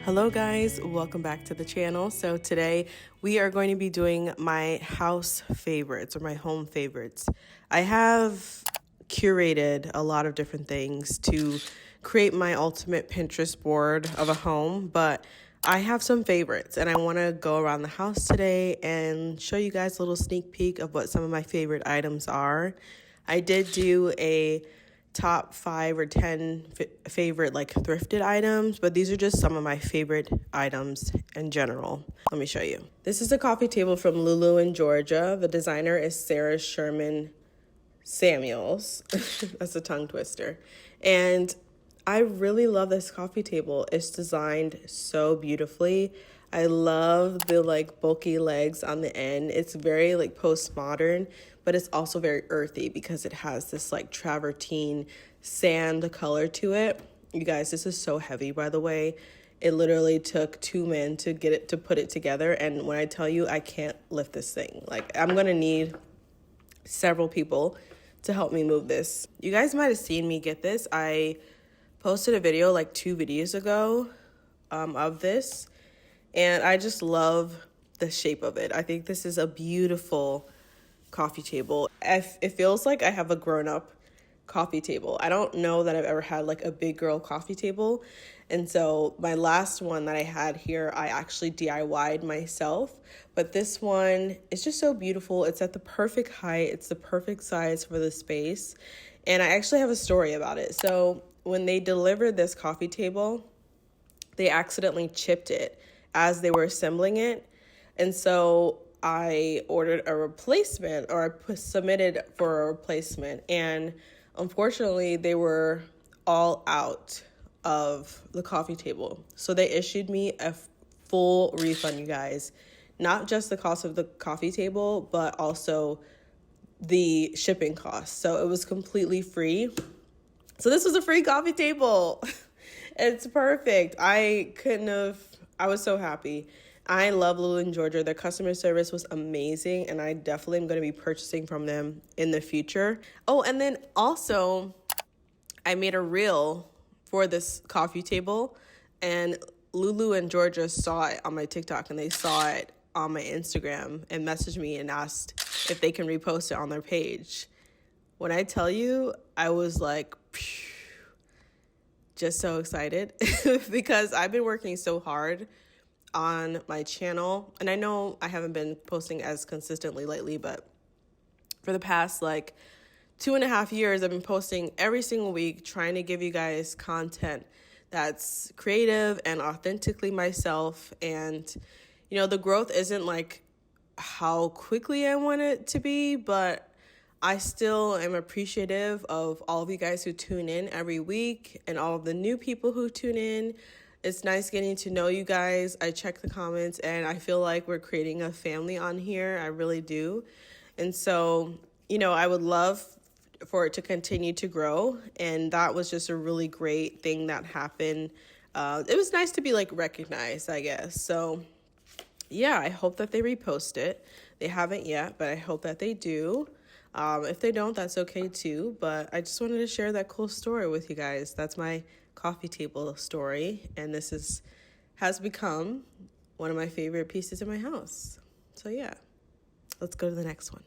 Hello guys, welcome back to the channel. So today we are going to be doing my house favorites or my home favorites. I have curated a lot of different things to create my ultimate Pinterest board of a home, but I have some favorites and I want to go around the house today and show you guys a little sneak peek of what some of my favorite items are. I did do a top 5 or 10 favorite like thrifted items, but these are just some of my favorite items in general. Let me show you. This is a coffee table from Lulu in Georgia. The designer is Sarah Sherman Samuels. That's a tongue twister. And I really love this coffee table. It's designed so beautifully. I love the like bulky legs on the end. It's very like postmodern, but it's also very earthy because it has this like travertine sand color to it. You guys, this is so heavy, by the way. It literally took 2 men to get it to put it together. And when I tell you, I can't lift this thing. Like, I'm gonna need several people to help me move this. You guys might have seen me get this. I posted a video like 2 videos ago of this. And I just love the shape of it. I think this is a beautiful coffee table. It feels like I have a grown-up coffee table. I don't know that I've ever had like a big girl coffee table. And so my last one that I had here, I actually DIY'd myself. But this one is just so beautiful. It's at the perfect height. It's the perfect size for the space. And I actually have a story about it. So when they delivered this coffee table, they accidentally chipped it as they were assembling it. And so I ordered a replacement, or I submitted for a replacement. And unfortunately, they were all out of the coffee table. So they issued me a full refund, you guys. Not just the cost of the coffee table, but also the shipping costs. So it was completely free. So this was a free coffee table. It's perfect. I was so happy. I love Lulu in Georgia. Their customer service was amazing, and I definitely am going to be purchasing from them in the future. Oh, and then also, I made a reel for this coffee table, and Lulu in Georgia saw it on my TikTok, and they saw it on my Instagram and messaged me and asked if they can repost it on their page. When I tell you, I was like, phew, just so excited because I've been working so hard on my channel. And I know I haven't been posting as consistently lately, but for the past like 2.5 years, I've been posting every single week, trying to give you guys content that's creative and authentically myself. And, you know, the growth isn't like how quickly I want it to be, but I still am appreciative of all of you guys who tune in every week and all of the new people who tune in. It's nice getting to know you guys. I check the comments and I feel like we're creating a family on here. I really do. And so, you know, I would love for it to continue to grow. And that was just a really great thing that happened. It was nice to be like recognized, I guess. So yeah, I hope that they repost it. They haven't yet, but I hope that they do. If they don't, that's okay too. But I just wanted to share that cool story with you guys. That's my coffee table story. And this has become one of my favorite pieces in my house. So yeah, let's go to the next one.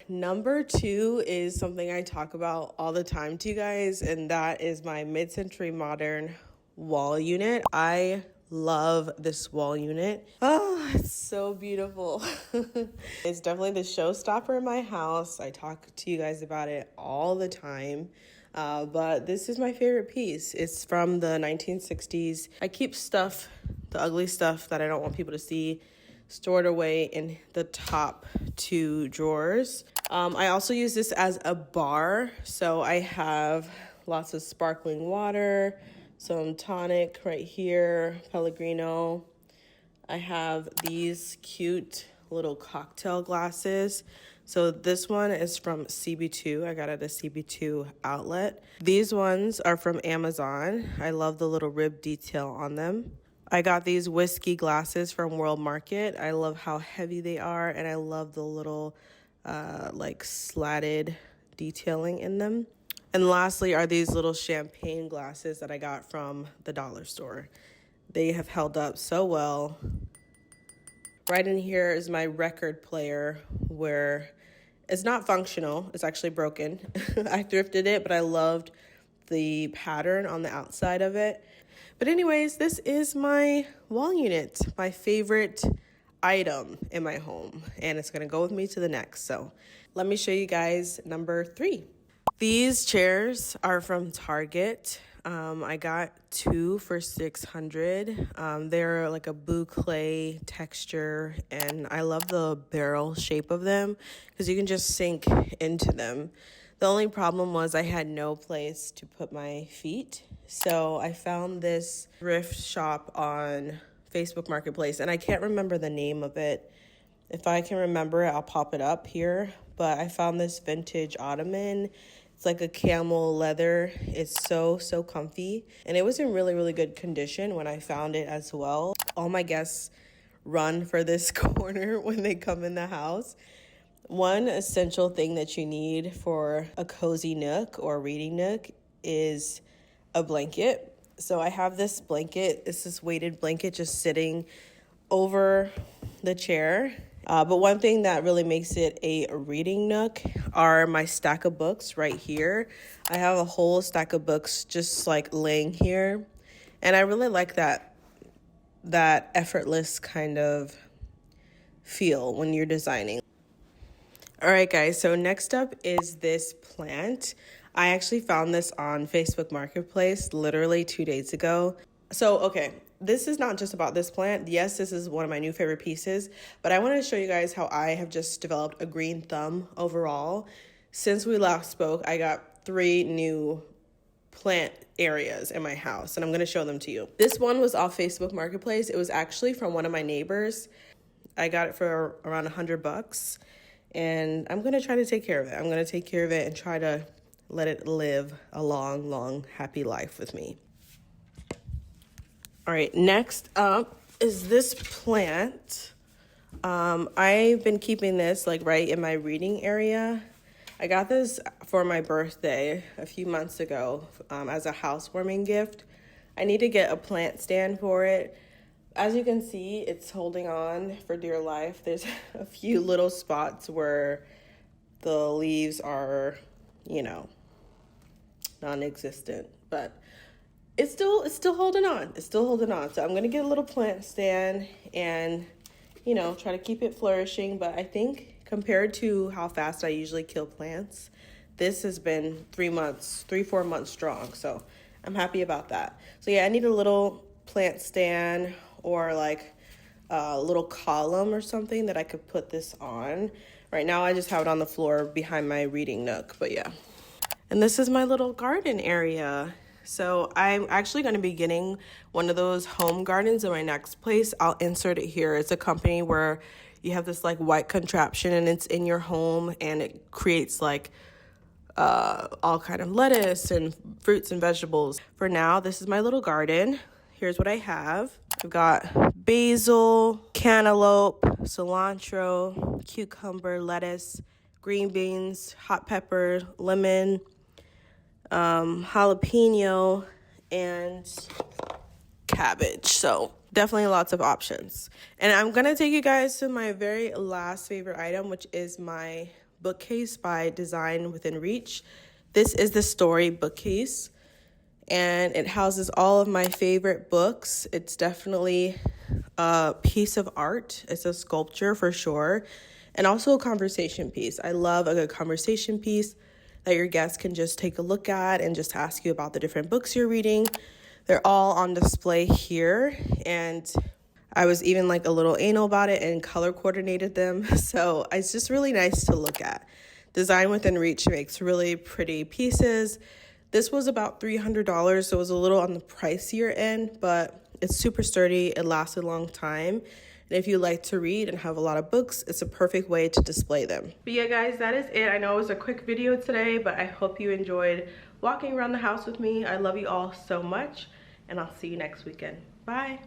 Number 2 is something I talk about all the time to you guys. And that is my mid-century modern wall unit. I love this wall unit. Oh, it's so beautiful. It's definitely the showstopper in my house. I talk to you guys about it all the time. But this is my favorite piece. It's from the 1960s. I keep stuff, the ugly stuff that I don't want people to see, stored away in the top 2 drawers. I also use this as a bar. So I have lots of sparkling water, some tonic right here, Pellegrino. I have these cute little cocktail glasses. So this one is from CB2. I got it at a CB2 outlet. These ones are from Amazon. I love the little rib detail on them. I got these whiskey glasses from World Market. I love how heavy they are, and I love the little like slatted detailing in them. And lastly are these little champagne glasses that I got from the dollar store. They have held up so well. Right in here is my record player, where it's not functional. It's actually broken. I thrifted it, but I loved the pattern on the outside of it. But anyways, this is my wall unit, my favorite item in my home, and it's gonna go with me to the next. So let me show you guys number 3. These chairs are from Target. I got 2 for $600. They're like a boucle texture, and I love the barrel shape of them because you can just sink into them. The only problem was I had no place to put my feet. So I found this thrift shop on Facebook Marketplace, and I can't remember the name of it. If I can remember it, I'll pop it up here. But I found this vintage ottoman. It's like a camel leather. It's so comfy. And it was in really good condition when I found it as well. All my guests run for this corner when they come in the house. One essential thing that you need for a cozy nook or reading nook is a blanket. So I have this blanket. It's this weighted blanket just sitting over the chair. But one thing that really makes it a reading nook are my stack of books right here. I have a whole stack of books just like laying here. And I really like that effortless kind of feel when you're designing. All right, guys, so next up is this plant. I actually found this on Facebook Marketplace literally 2 days ago. So, okay, this is not just about this plant. Yes, this is one of my new favorite pieces, but I want to show you guys how I have just developed a green thumb overall. Since we last spoke, I got 3 new plant areas in my house, and I'm going to show them to you. This one was off Facebook Marketplace. It was actually from one of my neighbors. I got it for around $100, and I'm going to try to take care of it. I'm going to take care of it and try to let it live a long, happy life with me. All right, next up is this plant. I've been keeping this like right in my reading area. I got this for my birthday a few months ago as a housewarming gift. I need to get a plant stand for it. As you can see, it's holding on for dear life. There's a few little spots where the leaves are, non-existent, but it's still holding on. It's still holding on. So I'm going to get a little plant stand and, try to keep it flourishing. But I think compared to how fast I usually kill plants, this has been 4 months strong. So I'm happy about that. So yeah, I need a little plant stand or like a little column or something that I could put this on. Right now I just have it on the floor behind my reading nook, but yeah. And this is my little garden area. So I'm actually going to be getting one of those home gardens in my next place. I'll insert it here. It's a company where you have this like white contraption and it's in your home and it creates like all kind of lettuce and fruits and vegetables. For now, this is my little garden. Here's what I have. I've got basil, cantaloupe, cilantro, cucumber, lettuce, green beans, hot pepper, lemon, jalapeno, and cabbage. So definitely lots of options. And I'm going to take you guys to my very last favorite item, which is my bookcase by Design Within Reach. This is the Story bookcase, and it houses all of my favorite books. It's definitely a piece of art. It's a sculpture for sure, and also a conversation piece. I love a good conversation piece that your guests can just take a look at and just ask you about the different books you're reading. They're all on display here, and I was even like a little anal about it and color coordinated them. So it's just really nice to look at. Design Within Reach makes really pretty pieces. This was about $300, so it was a little on the pricier end, but it's super sturdy. It lasts a long time. And if you like to read and have a lot of books, it's a perfect way to display them. But yeah, guys, that is it. I know it was a quick video today, but I hope you enjoyed walking around the house with me. I love you all so much, and I'll see you next weekend. Bye.